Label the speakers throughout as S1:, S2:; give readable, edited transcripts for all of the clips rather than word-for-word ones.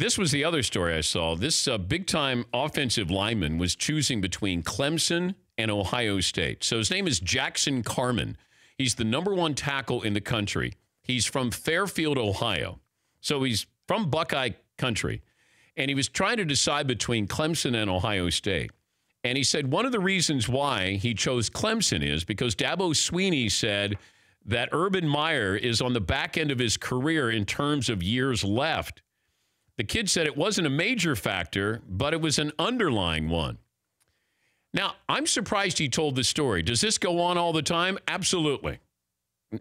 S1: This was the other story I saw. This big-time offensive lineman was choosing between Clemson and Ohio State. So his name is Jackson Carman. He's the #1 tackle in the country. He's from Fairfield, Ohio. So he's from Buckeye country. And he was trying to decide between Clemson and Ohio State. And he said one of the reasons why he chose Clemson is because Dabo Swinney said that Urban Meyer is on the back end of his career in terms of years left. The kid said it wasn't a major factor, but it was an underlying one. Now, I'm surprised he told this story. Does this go on all the time? Absolutely.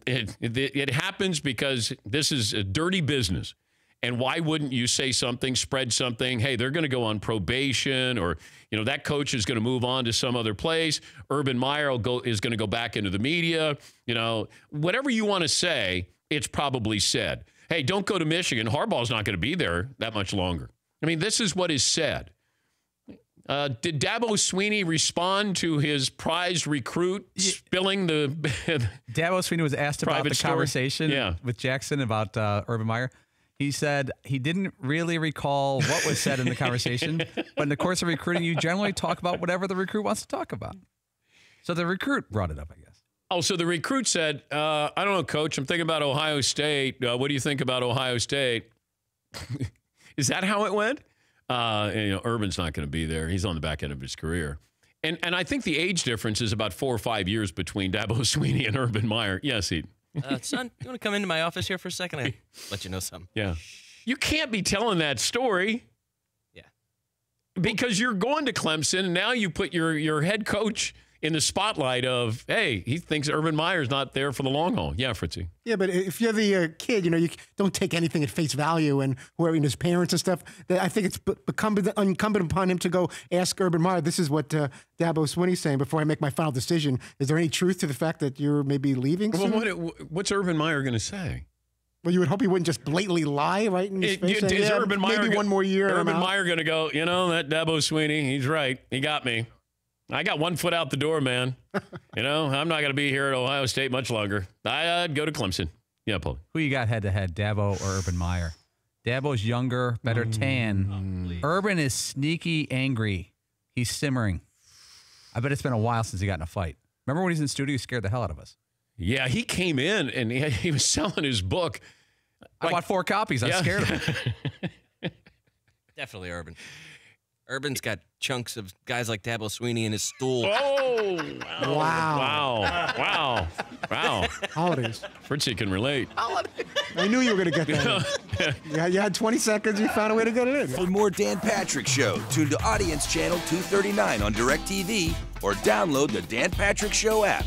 S1: It happens because this is a dirty business. And why wouldn't you say something, spread something? Hey, they're going to go on probation, or that coach is going to move on to some other place. Urban Meyer is going to go back into the media. Whatever you want to say, it's probably said. Hey, don't go to Michigan. Harbaugh's not going to be there that much longer. I mean, this is what is said. Did Dabo Swinney respond to his prized recruit spilling the
S2: Dabo Swinney was asked about the conversation with Jackson about Urban Meyer. He said he didn't really recall what was said in the conversation, but in the course of recruiting, you generally talk about whatever the recruit wants to talk about. So the recruit brought it up, I guess.
S1: Oh, so the recruit said, I don't know, Coach, I'm thinking about Ohio State. What do you think about Ohio State? Is that how it went? Urban's not going to be there. He's on the back end of his career. And I think the age difference is about 4 or 5 years between Dabo Swinney and Urban Meyer. Yes, Eden.
S3: Son, you want to come into my office here for a second? I'll let you know something.
S1: Yeah. You can't be telling that story.
S3: Yeah.
S1: Because you're going to Clemson, and now you put your head coach in the spotlight of, hey, he thinks Urban Meyer's not there for the long haul. Yeah, Fritzy.
S4: Yeah, but if you're the kid, you don't take anything at face value, and whoever his parents and stuff. I think it's incumbent upon him to go ask Urban Meyer. This is what Dabo Swinney's saying before I make my final decision. Is there any truth to the fact that you're maybe leaving soon?
S1: Well, what's Urban Meyer going to say?
S4: Well, you would hope he wouldn't just blatantly lie right in his face.
S1: Is Urban Meyer
S4: maybe one more year?
S1: Urban Meyer going to go, that Dabo Swinney, he's right. He got me. I got 1 foot out the door, man. I'm not going to be here at Ohio State much longer. I'd go to Clemson. Yeah, Paul.
S2: Who you got head-to-head, Dabo or Urban Meyer? Dabo's younger, better tan. Urban is sneaky angry. He's simmering. I bet it's been a while since he got in a fight. Remember when he was in the studio? He scared the hell out of us.
S1: Yeah, he came in, and he was selling his book.
S2: I bought 4 copies. I'm scared of him.
S3: Definitely Urban. Urban's got chunks of guys like Dabo Swinney in his stool.
S1: Oh,
S4: wow.
S1: Wow.
S4: Holidays.
S1: Fritzy can relate.
S4: I knew you were going to get that in. You had 20 seconds. You found a way to get it in.
S5: For more Dan Patrick Show, tune to Audience Channel 239 on DirecTV or download the Dan Patrick Show app.